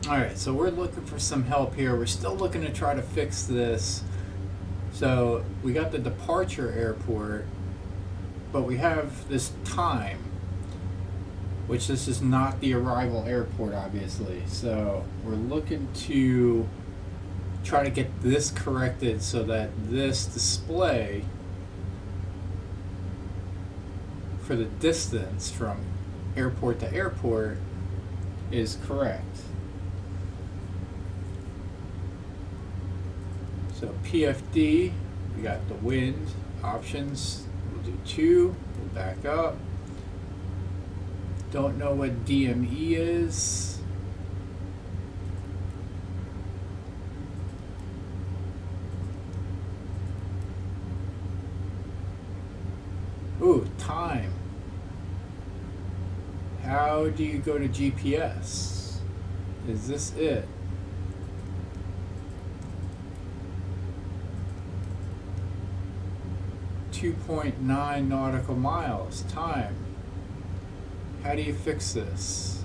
Alright, so we're looking for some help here. We're still looking to try to fix this. So we got the departure airport, but we have this time, which this is not the arrival airport, obviously. So we're looking to try to get this corrected so that this display for the distance from airport to airport is correct. So PFD, we got the wind options. We'll do 2, we'll back up. Don't know what DME is. Ooh, time. How do you go to GPS? Is this it? .9 nautical miles. Time. How do you fix this?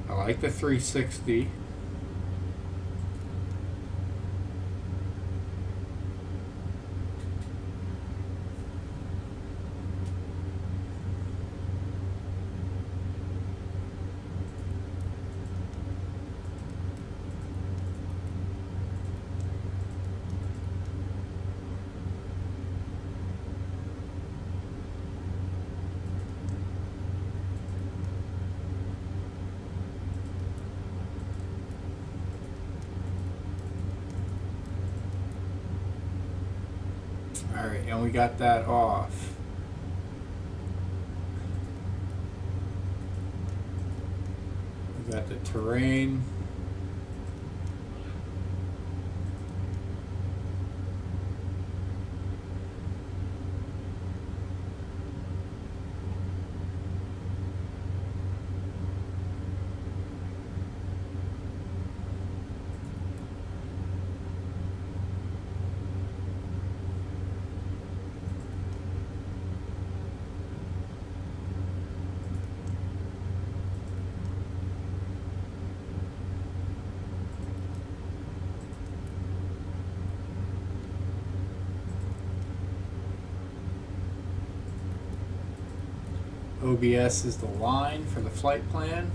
I like the 360. Alright, and we got that off. We got the terrain. OBS is the line for the flight plan.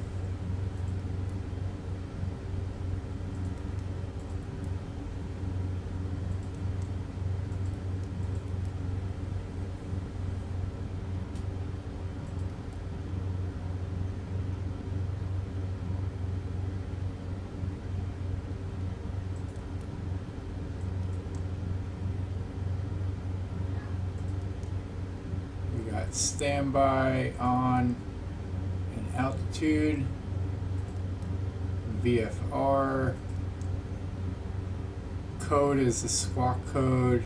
Standby on and altitude, VFR, code is the squawk code.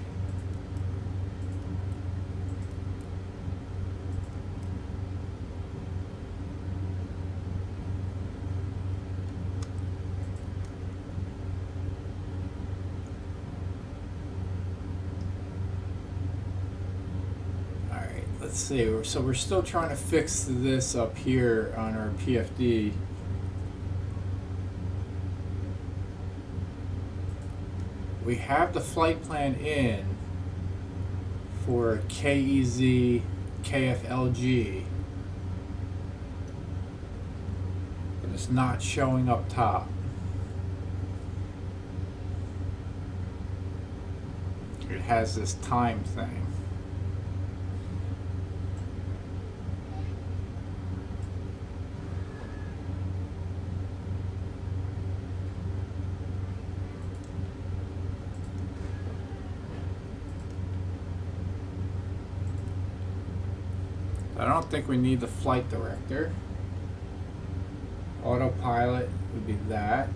Let's see, so we're still trying to fix this up here on our PFD. We have the flight plan in for KEZ, KFLG, but it's not showing up top. It has this time thing. I don't think we need the flight director. Autopilot would be that.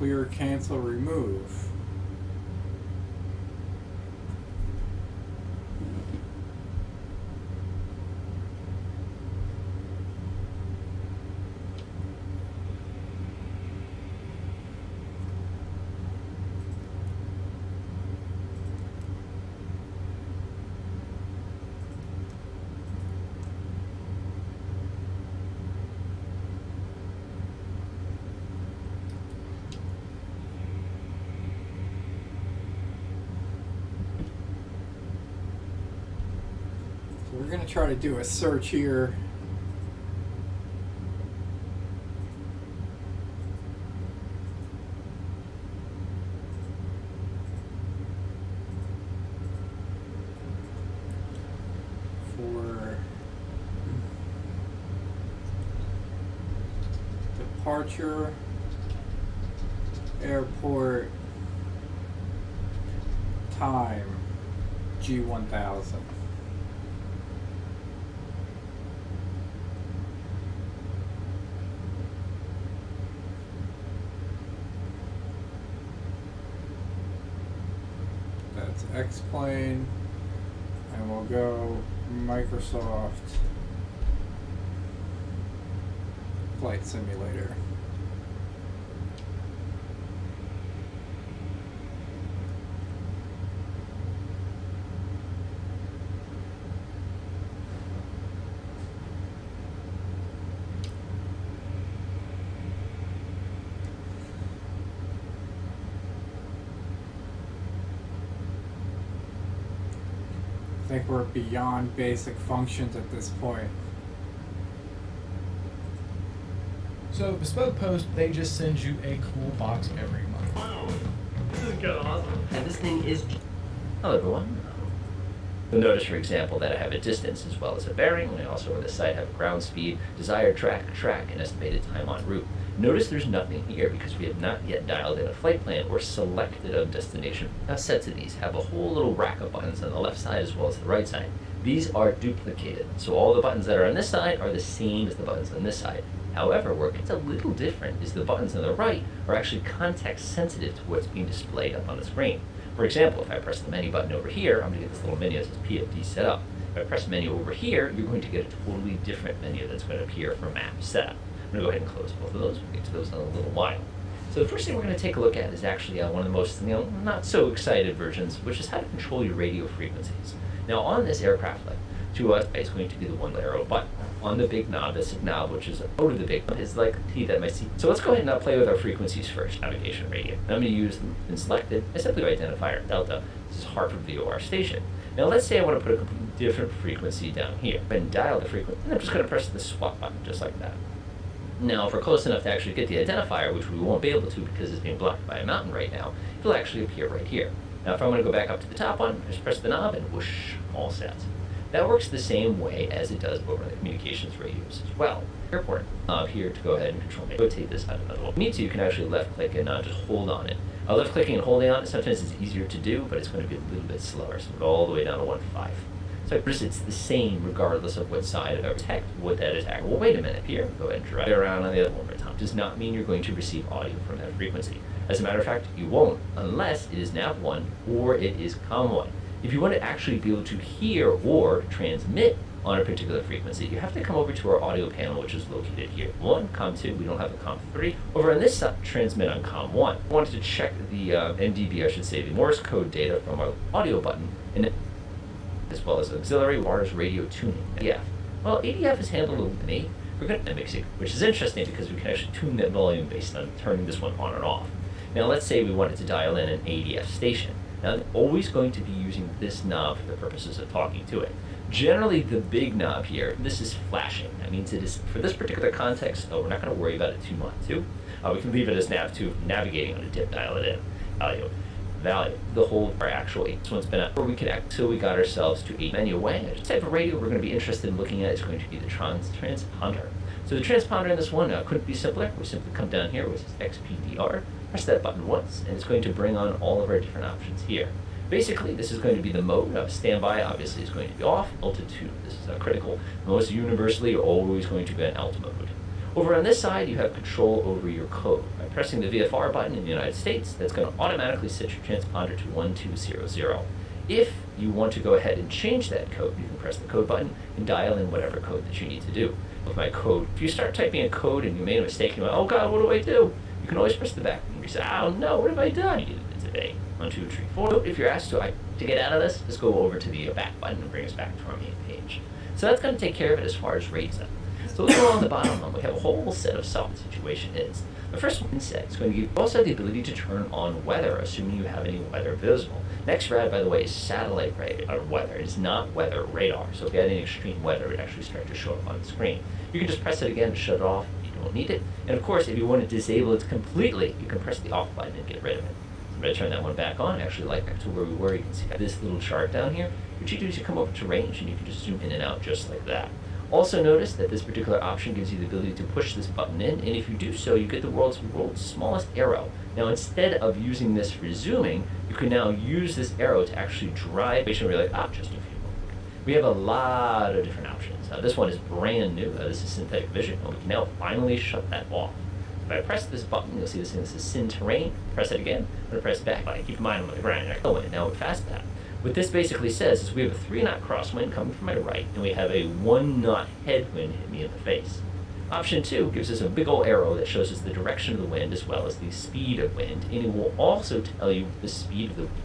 clear, cancel, remove. We're going to try to do a search here. For departure, airport, time, G1000. That's X-Plane, and we'll go Microsoft Flight Simulator. I think we're beyond basic functions at this point. So Bespoke Post, they just send you a cool box every month. Wow, this is good, awesome. And this thing is... Hello everyone. You'll notice, for example, that I have a distance as well as a bearing, and I also on the site have ground speed, desired track, and estimated time en route. Notice there's nothing here because we have not yet dialed in a flight plan or selected a destination. Now sets of these have a whole little rack of buttons on the left side as well as the right side. These are duplicated, so all the buttons that are on this side are the same as the buttons on this side. However, where it gets a little different is the buttons on the right are actually context sensitive to what's being displayed up on the screen. For example, if I press the menu button over here, I'm going to get this little menu that says PFD set up. If I press the menu over here, you're going to get a totally different menu that's going to appear for map setup. I'm going to go ahead and close both of those. We'll get to those in a little while. So the first thing we're going to take a look at is actually one of the most, not so excited versions, which is how to control your radio frequencies. Now on this aircraft, to us, it's going to be the one arrow button. On the big knob, this knob, which is over the big knob, is like the key that might see. So let's go ahead and play with our frequencies first, navigation radio. I'm going to use them and selected. I simply identifier Delta. This is Hartford VOR station. Now let's say I want to put a completely different frequency down here and dial the frequency, and I'm just going to press the swap button just like that. Now, if we're close enough to actually get the identifier, which we won't be able to because it's being blocked by a mountain right now, it'll actually appear right here. Now, if I want to go back up to the top one, just press the knob and whoosh, all set. That works the same way as it does over the communications radios as well. Airport here to go ahead and control me. Rotate this out another one. If you need to, you can actually left click and just hold on it. Left clicking and holding on it, sometimes it's easier to do, but it's going to be a little bit slower. So go all the way down to 1.5. So it's the same regardless of what side of our tech, what that is. Well, wait a minute here. Go ahead and drive around on the other one more time. Does not mean you're going to receive audio from that frequency. As a matter of fact, you won't unless it is nav1 or it is com1. If you want to actually be able to hear or transmit on a particular frequency, you have to come over to our audio panel, which is located here. COM2, we don't have a COM3. Over on this side, transmit on COM1. I wanted to check the MDB, I should say, the Morse code data from our audio button, and as well as auxiliary wireless radio tuning, ADF. Well, ADF is handled with me. We're going to mix it, which is interesting because we can actually tune that volume based on turning this one on and off. Now, let's say we wanted to dial in an ADF station. Now, I'm always going to be using this knob for the purposes of talking to it. Generally, the big knob here, this is flashing. That means it is, for this particular context, we're not going to worry about it too much. We can leave it as nav2, navigating on a dip, dial it in. Value. The whole our actual this one's been up where we can act till we got ourselves to a menu away. The type of radio we're going to be interested in looking at is going to be the transponder. So the transponder in this one couldn't be simpler. We simply come down here, which is XPDR, press that button once, and it's going to bring on all of our different options here. Basically, this is going to be the mode of standby, obviously, is going to be off. Altitude, this is critical. Most universally, always going to be an alt mode. Over on this side, you have control over your code. By pressing the VFR button in the United States, that's going to automatically set your transponder to 1200. If you want to go ahead and change that code, you can press the code button and dial in whatever code that you need to do. With my code, if you start typing a code and you made a mistake and you're like, oh God, what do I do? You can always press the back and you say, oh no, what have I done? You did it today. 1, 2, 3, 4. If you're asked to get out of this, just go over to the back button and bring us back to our main page. So that's going to take care of it as far as rates up. So let's go on the bottom, we have a whole set of solid situation is. The first one set is going to give you also the ability to turn on weather, assuming you have any weather visible. Next rad, by the way, is satellite weather. It is not weather radar. So if you had any extreme weather, it would actually start to show up on the screen. You can just press it again to shut it off if you don't need it. And of course, if you want to disable it completely, you can press the off button and get rid of it. I'm going to turn that one back on. Actually, like back to where we were, you can see this little chart down here. What you do is you come over to range and you can just zoom in and out just like that. Also notice that this particular option gives you the ability to push this button in, and if you do so, you get the world's smallest arrow. Now, instead of using this for zooming, you can now use this arrow to actually drive. We're like, just a few more. We have a lot of different options. Now, this one is brand new. This is synthetic vision, and we can now finally shut that off. If I press this button, you'll see this thing. This is syn terrain. Press it again. I'm going to press back. Keep in mind I'm on the ground. And now with fast path. What this basically says is we have a 3-knot crosswind coming from my right, and we have a 1-knot headwind hitting me in the face. Option 2 gives us a big old arrow that shows us the direction of the wind as well as the speed of wind, and it will also tell you the speed of the wind.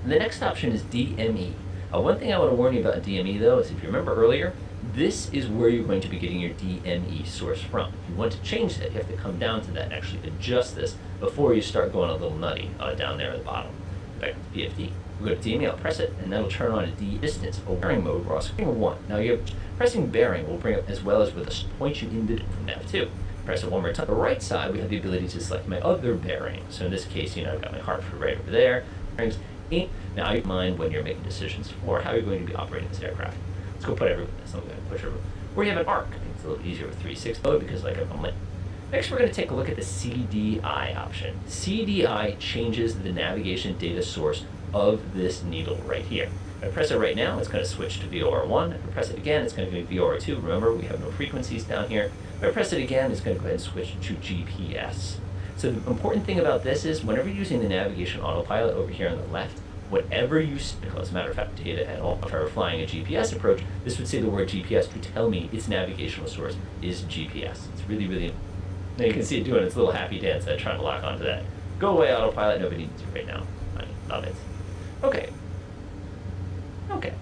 And the next option is DME. One thing I want to warn you about DME, though, is if you remember earlier, this is where you're going to be getting your DME source from. If you want to change that, you have to come down to that and actually adjust this before you start going a little nutty down there at the bottom. Back to PFD. We go to DME, I'll press it, and that'll turn on a distance or bearing mode. We're also pressing 1. Now you're pressing bearing will bring up as well as with a point you into from F2. Press it one more time. On the right side, we have the ability to select my other bearing. So in this case, I've got my Hartford right over there. Bearings 8. Now you mind when you're making decisions for how you're going to be operating this aircraft. Let's go put everything. So I'm going to push over. Where you have an arc. I think it's a little easier with 3/6 mode because I'm lit. Next, we're going to take a look at the CDI option. CDI changes the navigation data source of this needle right here. If I press it right now, it's going to switch to VOR1. If I press it again, it's going to be VOR2. Remember, we have no frequencies down here. If I press it again, it's going to go ahead and switch to GPS. So the important thing about this is whenever you're using the navigation autopilot over here on the left, whatever you, as a matter of fact, data at all, if I were flying a GPS approach, this would say the word GPS to tell me its navigational source is GPS. It's really, really, now you can see it doing its little happy dance trying to lock onto that. Go away, autopilot, nobody needs you right now. I love it. Okay,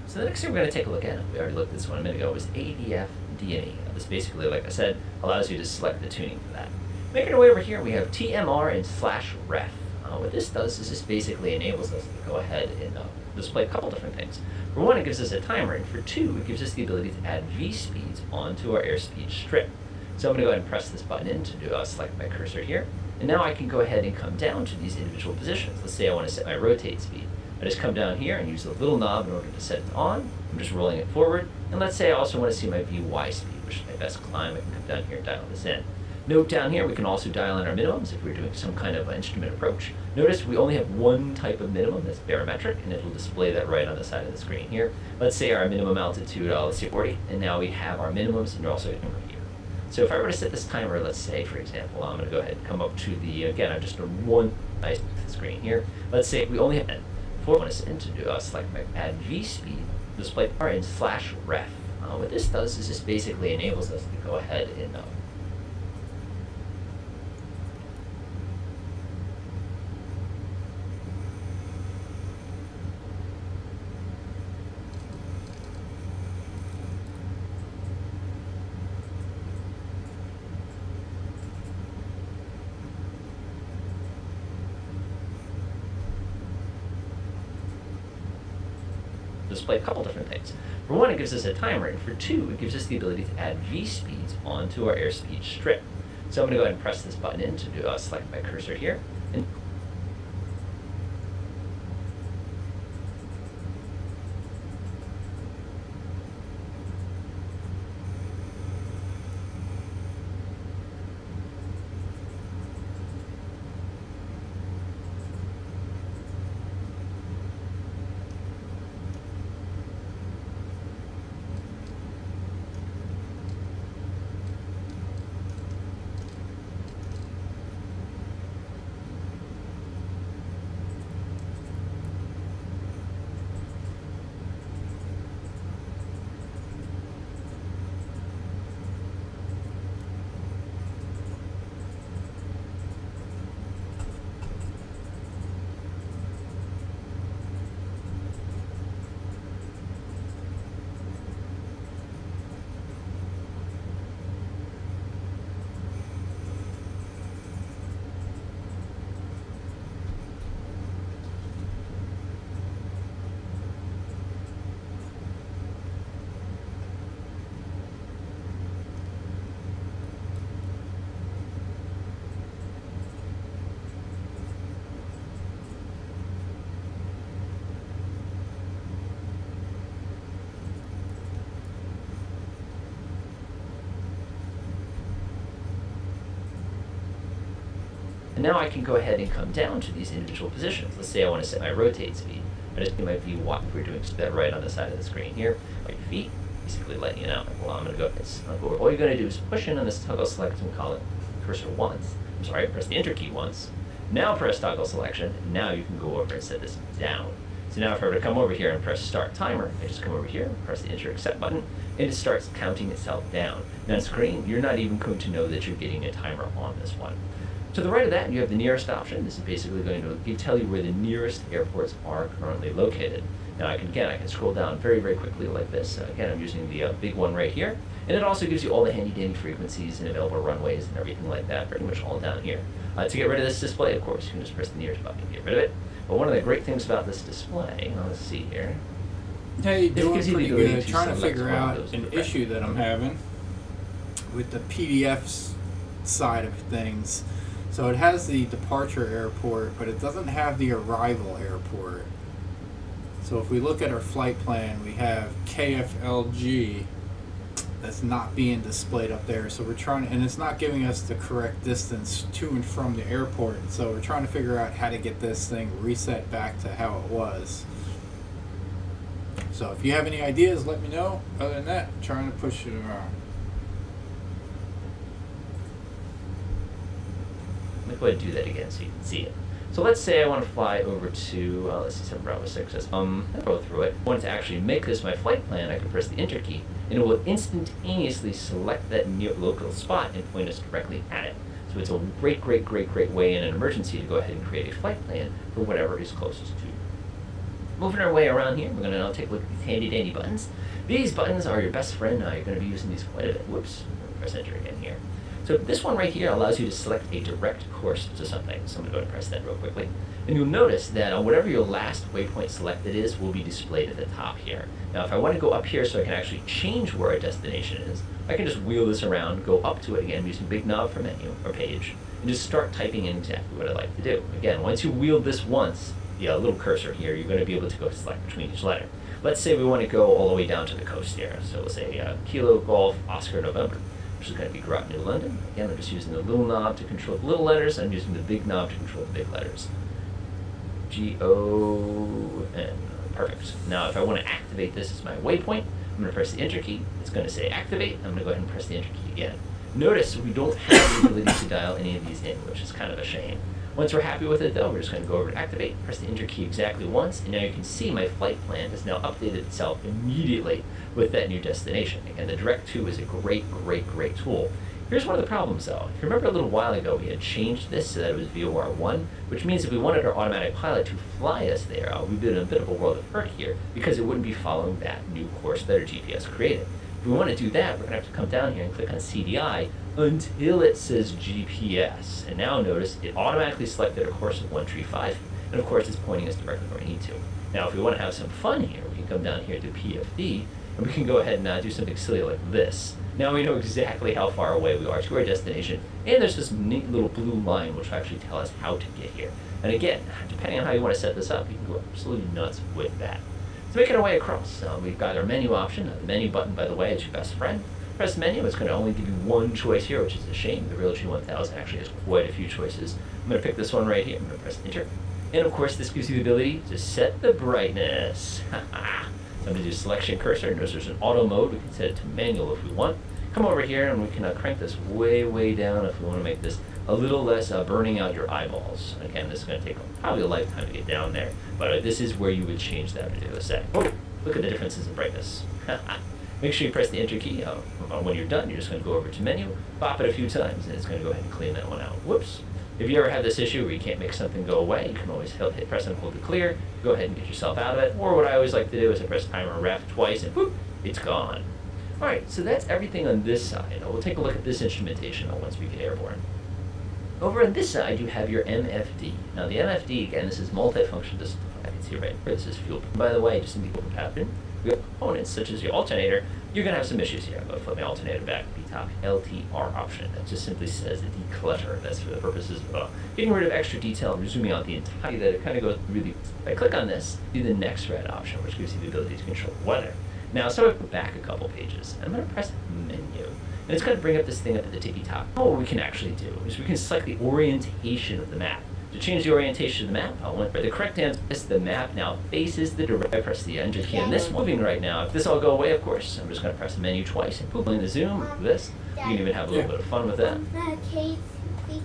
so the next thing we're going to take a look at, we already looked at this one a minute ago, was ADF DME. This basically, like I said, allows you to select the tuning for that. Making our way over here, we have TMR and /ref. What this does is this basically enables us to go ahead and display a couple different things. For one, it gives us a timer, and for two, it gives us the ability to add V-speeds onto our airspeed strip. So I'm going to go ahead and press this button in to select my cursor here, and now I can go ahead and come down to these individual positions. Let's say I want to set my rotate speed. I just come down here and use the little knob in order to set it on. I'm just rolling it forward. And let's say I also want to see my VY speed, which is my best climb. I can come down here and dial this in. Note down here, we can also dial in our minimums if we're doing some kind of instrument approach. Notice we only have one type of minimum, that's barometric, and it will display that right on the side of the screen here. Let's say our minimum altitude, let's say 40, and now we have our minimums, and you're also getting right here. So if I were to set this timer, let's say, for example, I'm going to go ahead and come up to the, again, I'm just on one nice screen here. Let's say we only have I want to set to select my add V speed, display bar and /ref. What this does is this basically enables us to go ahead and display a couple different things. For one, it gives us a timer, and for two, it gives us the ability to add V-speeds onto our airspeed strip. So I'm going to go ahead and press this button in to select my cursor here. And And now I can go ahead and come down to these individual positions. Let's say I want to set my rotate speed. I just do my VY if we're doing that right on the side of the screen here. My feet, basically letting you know. Well, I'm going to go. All you're going to do is push in on this toggle select and call it cursor once. I'm sorry, press the enter key once. Now press toggle selection. And now you can go over and set this down. So now if I were to come over here and press start timer, I just come over here, press the enter accept button, and it starts counting itself down. Now on screen, you're not even going to know that you're getting a timer on this one. To the right of that, you have the nearest option. This is basically going to tell you where the nearest airports are currently located. Now I can scroll down very, very quickly like this. Again, I'm using the big one right here. And it also gives you all the handy-dandy frequencies and available runways and everything like that, pretty much all down here. To get rid of this display, of course, you can just press the nearest button and get rid of it. But one of the great things about this display, let's see here. Hey, doing gives you the pretty ability good. to Trying to select figure one of out those an directions. issue that I'm having with the PDF's side of things. So it has the departure airport, but it doesn't have the arrival airport. So if we look at our flight plan, we have KFLG that's not being displayed up there. So we're trying, and it's not giving us the correct distance to and from the airport. So we're trying to figure out how to get this thing reset back to how it was. So if you have any ideas, let me know. Other than that, I'm trying to push it around. Let me go ahead and do that again so you can see it. So let's say I want to fly over to, let's see, 7 Bravo 6 says, I'll go through it. If I want to actually make this my flight plan, I can press the enter key, and it will instantaneously select that local spot and point us directly at it. So it's a great, great, great, great way in an emergency to go ahead and create a flight plan for whatever is closest to you. Moving our way around here, we're going to now take a look at these handy-dandy buttons. These buttons are your best friend. You're going to be using these quite a bit. Whoops, press enter again here. So this one right here allows you to select a direct course to something. So I'm going to go and press that real quickly. And you'll notice that whatever your last waypoint selected is will be displayed at the top here. Now if I want to go up here so I can actually change where our destination is, I can just wheel this around, go up to it again using big knob for menu or page, and just start typing in exactly what I'd like to do. Again, once you wheel this once, the little cursor here, you're going to be able to go select between each letter. Let's say we want to go all the way down to the coast here. So we'll say Kilo Golf Oscar November, which is going to be Groton, New London. Again, I'm just using the little knob to control the little letters. I'm using the big knob to control the big letters. G-O-N. Perfect. Now, if I want to activate this as my waypoint, I'm going to press the enter key. It's going to say activate. I'm going to go ahead and press the enter key again. Notice we don't have the ability to dial any of these in, which is kind of a shame. Once we're happy with it, though, we're just going to go over to activate, press the enter key exactly once, and now you can see my flight plan has now updated itself immediately with that new destination. Again, the Direct 2 is a great, great, great tool. Here's one of the problems, though. If you remember a little while ago, we had changed this so that it was VOR1, which means if we wanted our automatic pilot to fly us there, we'd be in a bit of a world of hurt here because it wouldn't be following that new course that our GPS created. If we want to do that, we're going to have to come down here and click on CDI until it says GPS. And now notice it automatically selected a course of 135, and of course it's pointing us directly where we need to. Now if we want to have some fun here, we can come down here to PFD, and we can go ahead and do something silly like this. Now we know exactly how far away we are to our destination, and there's this neat little blue line which will actually tell us how to get here. And again, depending on how you want to set this up, you can go absolutely nuts with that. So making our way across, we've got our menu option. The menu button, by the way, is your best friend. Press menu, it's going to only give you one choice here, which is a shame. The real G1000 actually has quite a few choices. I'm going to pick this one right here. I'm going to press enter. And of course, this gives you the ability to set the brightness. So I'm going to do selection cursor. Notice there's an auto mode. We can set it to manual if we want. Come over here and we can crank this way, way down if we want to make this a little less burning out your eyeballs. Again, this is going to take probably a lifetime to get down there, but this is where you would change that particular setting. Oh, look at the differences in brightness. Make sure you press the enter key. When you're done, you're just going to go over to menu, pop it a few times, and it's going to go ahead and clean that one out. Whoops. If you ever have this issue where you can't make something go away, you can always press and hold to clear, go ahead and get yourself out of it. Or what I always like to do is I press timer ref twice, and whoop, it's gone. All right, so that's everything on this side. We'll take a look at this instrumentation once we get airborne. Over on this side, you have your MFD. Now the MFD, again, this is multifunction display. I can see right here, this is fuel. By the way, just in the open pattern, we have components such as your alternator. You're going to have some issues here. I'm going to flip my alternator back. The top LTR option. That just simply says declutter. That's for the purposes of getting rid of extra detail and zooming out the entire that it kind of goes really. If I click on this, do the next red option, which gives you the ability to control the weather. Now, so I go back a couple pages, and I'm going to press menu. And it's going to bring up this thing up at the tippy top. What we can actually do is we can select the orientation of the map. To change the orientation of the map, I want the correct answer is the map now faces the direction. I press the enter key, and this moving right now. If this all go away, of course, I'm just going to press the menu twice and pulling the zoom. This, you can even have a little bit of fun with that. Please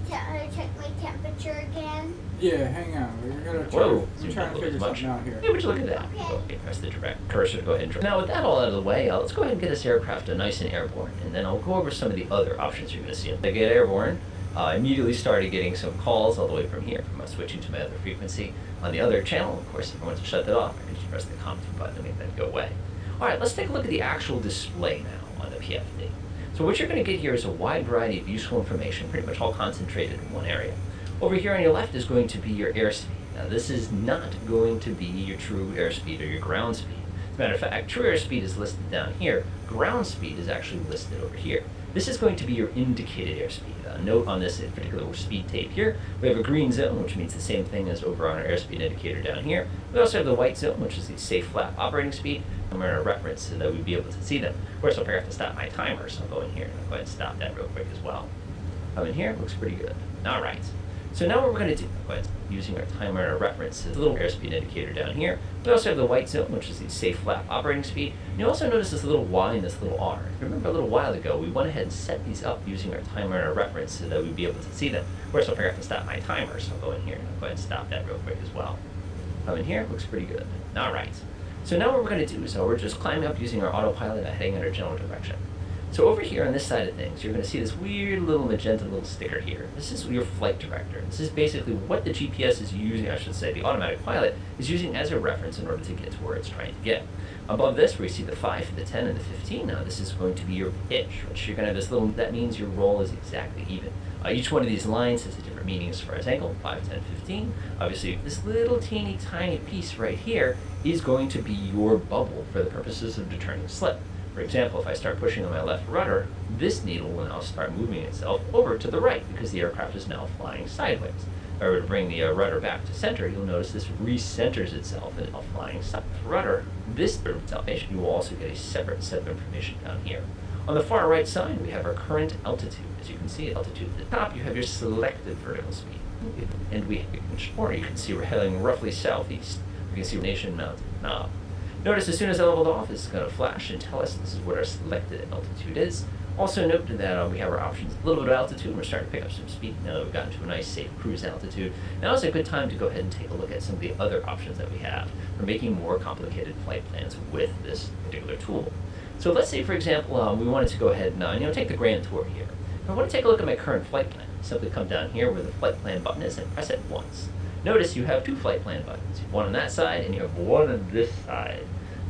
check my temperature again. Yeah, hang on. We're gonna try. Whoa, We're trying to figure something out here. Yeah, but you look at that. Okay, press the direct cursor to go ahead and draw. Now, with that all out of the way, let's go ahead and get this aircraft nice and airborne, and then I'll go over some of the other options you're going to see. To get airborne, immediately started getting some calls all the way from here, from switching to my other frequency. On the other channel, of course, if I want to shut that off, I can just press the comment button to make that go away. All right, let's take a look at the actual display now on the PFD. So what you're going to get here is a wide variety of useful information, pretty much all concentrated in one area. Over here on your left is going to be your airspeed. Now this is not going to be your true airspeed or your ground speed. As a matter of fact, true airspeed is listed down here. Ground speed is actually listed over here. This is going to be your indicated airspeed. Note on this particular speed tape here, we have a green zone, which means the same thing as over on our airspeed indicator down here. We also have the white zone, which is the safe flap operating speed. I'm going to reference so that we'd be able to see them. Of course, I'll have to stop my timer, so I'll go in here and I'll go ahead and stop that real quick as well. Come in here, looks pretty good. All right. So now what we're going to do, using our timer and our reference, the little airspeed indicator down here. We also have the white zone, which is the safe flap operating speed. And you also notice this little Y and this little R. If you remember a little while ago, we went ahead and set these up using our timer and our reference so that we'd be able to see them. Of course, I'll have to stop my timer, so I'll go in here and I'll go ahead and stop that real quick as well. Come in here, looks pretty good. All right. So now what we're going to do is we're just climbing up using our autopilot and heading in our general direction. So over here on this side of things, you're going to see this weird little magenta little sticker here. This is your flight director. This is basically what the GPS is using, I should say, the automatic pilot is using as a reference in order to get to where it's trying to get. Above this, where you see the 5, the 10, and the 15, now this is going to be your pitch, which you're going to have this little, that means your roll is exactly even. Each one of these lines has a different meaning as far as angle, 5, 10, 15. Obviously, this little teeny tiny piece right here is going to be your bubble for the purposes of determining slip. For example, if I start pushing on my left rudder, this needle will now start moving itself over to the right because the aircraft is now flying sideways. If I were to bring the rudder back to center, you'll notice this recenters itself and now flying rudder. This information, you will also get a separate set of information down here. On the far right side, we have our current altitude. As you can see, altitude at the top, you have your selected vertical speed. And you can see we're heading roughly southeast. You can see Nation Mountain knob. Notice as soon as I leveled off, it's going to flash and tell us this is what our selected altitude is. Also note that we have our options, a little bit of altitude, and we're starting to pick up some speed now that we've gotten to a nice safe cruise altitude. Now is a good time to go ahead and take a look at some of the other options that we have for making more complicated flight plans with this particular tool. So let's say, for example, we wanted to go ahead and take the grand tour here. I want to take a look at my current flight plan. Simply come down here where the flight plan button is and press it once. Notice you have 2 flight plan buttons. You have one on that side and you have one on this side.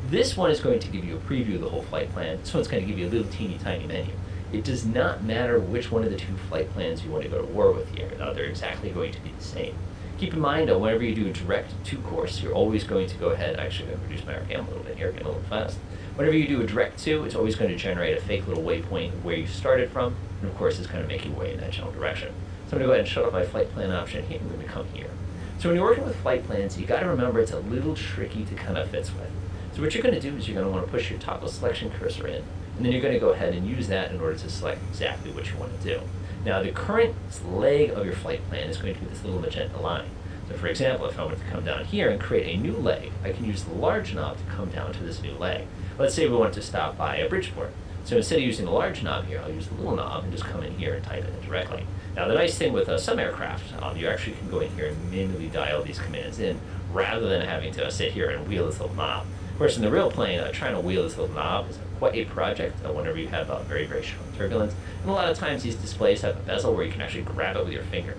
This one is going to give you a preview of the whole flight plan. This one's going to give you a little teeny tiny menu. It does not matter which one of the 2 flight plans you want to go to war with here. No, they're exactly going to be the same. Keep in mind, whenever you do a direct to course, you're always going to go ahead, actually I'm going to reduce my RPM a little bit here, getting a little fast. Whenever you do a direct to, it's always going to generate a fake little waypoint of where you started from, and of course it's going to make you way in that general direction. So I'm going to go ahead and shut off my flight plan option here, and we're going to come here. So when you're working with flight plans, you got to remember it's a little tricky to kind of fits with. So what you're going to do is you're going to want to push your toggle selection cursor in, and then you're going to go ahead and use that in order to select exactly what you want to do. Now the current leg of your flight plan is going to be this little magenta line. So for example, if I wanted to come down here and create a new leg, I can use the large knob to come down to this new leg. Let's say we wanted to stop by a Bridgeport. So instead of using the large knob here, I'll use the little knob and just come in here and type it in directly. Now the nice thing with some aircraft, you actually can go in here and manually dial these commands in rather than having to sit here and wheel this little knob. Of course, in the real plane, trying to wheel this little knob is quite a project whenever you have very, very strong turbulence. And a lot of times these displays have a bezel where you can actually grab it with your finger.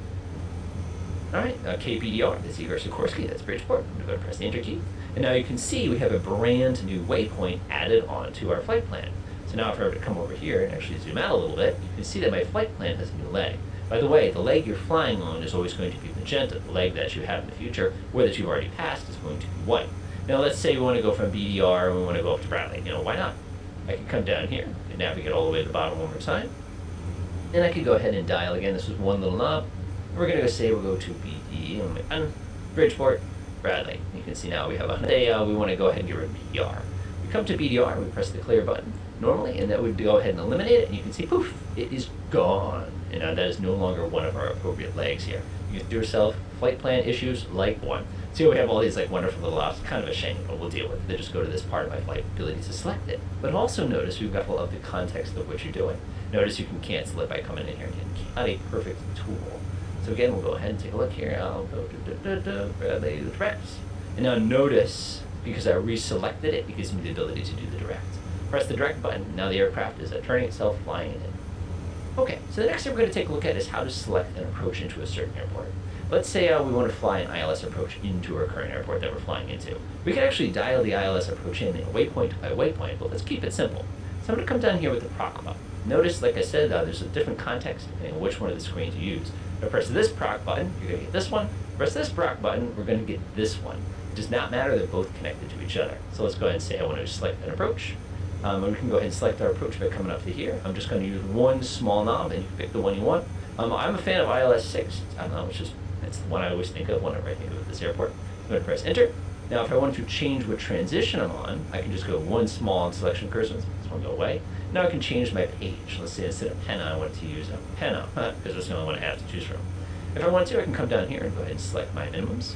All right, KBDR, that's Igor Sikorsky, that's Bridgeport. I'm going to go press the Enter key. And now you can see we have a brand new waypoint added onto our flight plan. So now if I were to come over here and actually zoom out a little bit, you can see that my flight plan has a new leg. By the way, the leg you're flying on is always going to be magenta. The leg that you have in the future, or that you've already passed, is going to be white. Now let's say we want to go from BDR and we want to go up to Bradley. Why not? I can come down here and navigate all the way to the bottom one more time. And I could go ahead and dial again. This was one little knob. And we're going to go say we'll go to BD and Bridgeport, Bradley. You can see now we have a we want to go ahead and get rid of BDR. We come to BDR, we press the clear button. normally, and that would go ahead and eliminate it, and you can see, poof, it is gone. And now that is no longer one of our appropriate legs here. You can do yourself flight plan issues like one. See, we have all these like wonderful little options, kind of a shame, but we'll deal with it. They just go to this part of my flight ability to select it. But also notice we've got all of the context of what you're doing. Notice you can cancel it by coming in here and not a perfect tool. So again, we'll go ahead and take a look here. I'll go grab a direct. And now notice, because I reselected it, it gives me the ability to do the direct. Press the direct button. Now the aircraft is turning itself, flying in. Okay, so the next thing we're going to take a look at is how to select an approach into a certain airport. Let's say we want to fly an ILS approach into our current airport that we're flying into. We can actually dial the ILS approach in waypoint by waypoint, but let's keep it simple. So I'm going to come down here with the proc button. Notice, like I said, there's a different context depending on which one of the screens you use. If I press this proc button, you're going to get this one. Press this proc button, we're going to get this one. It does not matter, they're both connected to each other. So let's go ahead and say I want to select an approach. And we can go ahead and select our approach by coming up to here. I'm just going to use one small knob, and you can pick the one you want. I'm a fan of ILS 6. I don't know, it's the one I always think of whenever I think of this airport. I'm going to press enter. Now if I want to change what transition I'm on, I can just go one small selection cursor, this one go away. Now I can change my page. Let's say instead of Penna, I want to use a Penna, because that's the only one I have to choose from. If I want to, I can come down here and go ahead and select my minimums.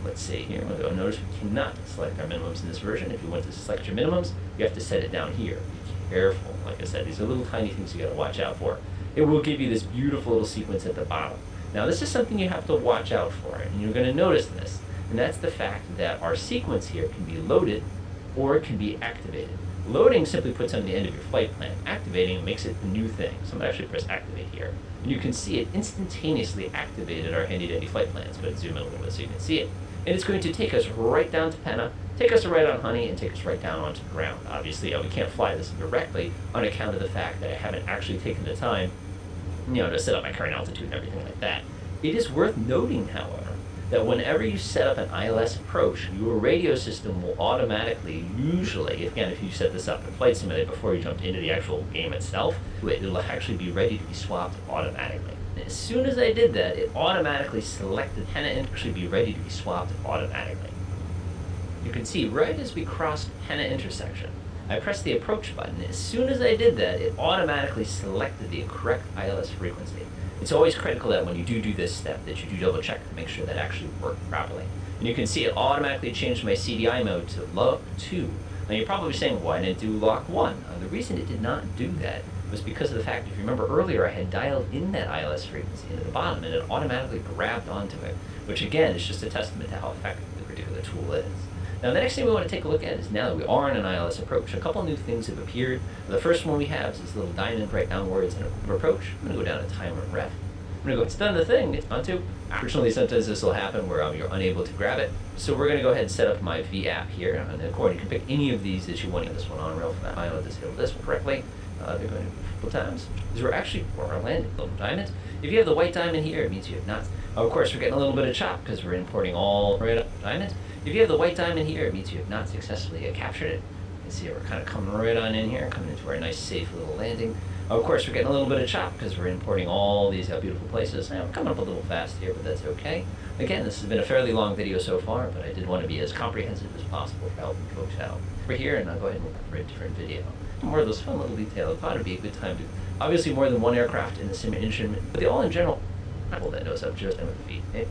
Let's say here, we'll go, notice we cannot select our minimums in this version. If you want to select your minimums, you have to set it down here. Be careful. Like I said, these are little tiny things you gotta watch out for. It will give you this beautiful little sequence at the bottom. Now this is something you have to watch out for, and you're gonna notice this, and that's the fact that our sequence here can be loaded or it can be activated. Loading simply puts on the end of your flight plan. Activating makes it a new thing. So I'm gonna actually press activate here. And you can see it instantaneously activated our handy dandy flight plan. Let's go ahead and zoom in a little bit so you can see it. And it's going to take us right down to Penna, take us right on Honey, and take us right down onto the ground. Obviously, we can't fly this directly on account of the fact that I haven't actually taken the time, to set up my current altitude and everything like that. It is worth noting, however, that whenever you set up an ILS approach, your radio system will automatically, usually, again, if you set this up in Flight Simulator before you jumped into the actual game itself, it'll actually be ready to be swapped automatically. As soon as I did that, it automatically selected Penna and actually be ready to be swapped automatically. You can see right as we crossed Penna intersection, I pressed the approach button. As soon as I did that, it automatically selected the correct ILS frequency. It's always critical that when you do this step that you do double check to make sure that actually worked properly. And you can see it automatically changed my CDI mode to Lock 2. Now you're probably saying, why didn't it do Lock 1? The reason it did not do that was because of the fact, if you remember earlier, I had dialed in that ILS frequency into the bottom and it automatically grabbed onto it, which again is just a testament to how effective the particular tool is. Now the next thing we want to take a look at is, now that we are in an ILS approach, a couple new things have appeared. The first one we have is this little diamond right downwards in a approach. I'm going to go down to timer and ref. I'm going to go, it's done the thing, it's on to. Unfortunately, sometimes this will happen where you're unable to grab it. So we're going to go ahead and set up my V app here. And of course, you can pick any of these that you want. This one on rail for that. I want to disable this one correctly. They're going to be multiple times. These were actually for our landing little diamonds. If you have the white diamond here, it means you have not. Of course, we're getting a little bit of chop because we're importing all right up diamonds. If you have the white diamond here, it means you have not successfully captured it. You can see we're kind of coming right on in here, coming into our nice, safe little landing. Of course, we're getting a little bit of chop because we're importing all these beautiful places. I'm coming up a little fast here, but that's okay. Again, this has been a fairly long video so far, but I did want to be as comprehensive as possible for helping folks out. We're here, and I'll go ahead and move for a different video. More of those fun little details. I thought it'd be a good time to, obviously more than one aircraft in the sim instrument, but they all in general, that knows up just with the feet.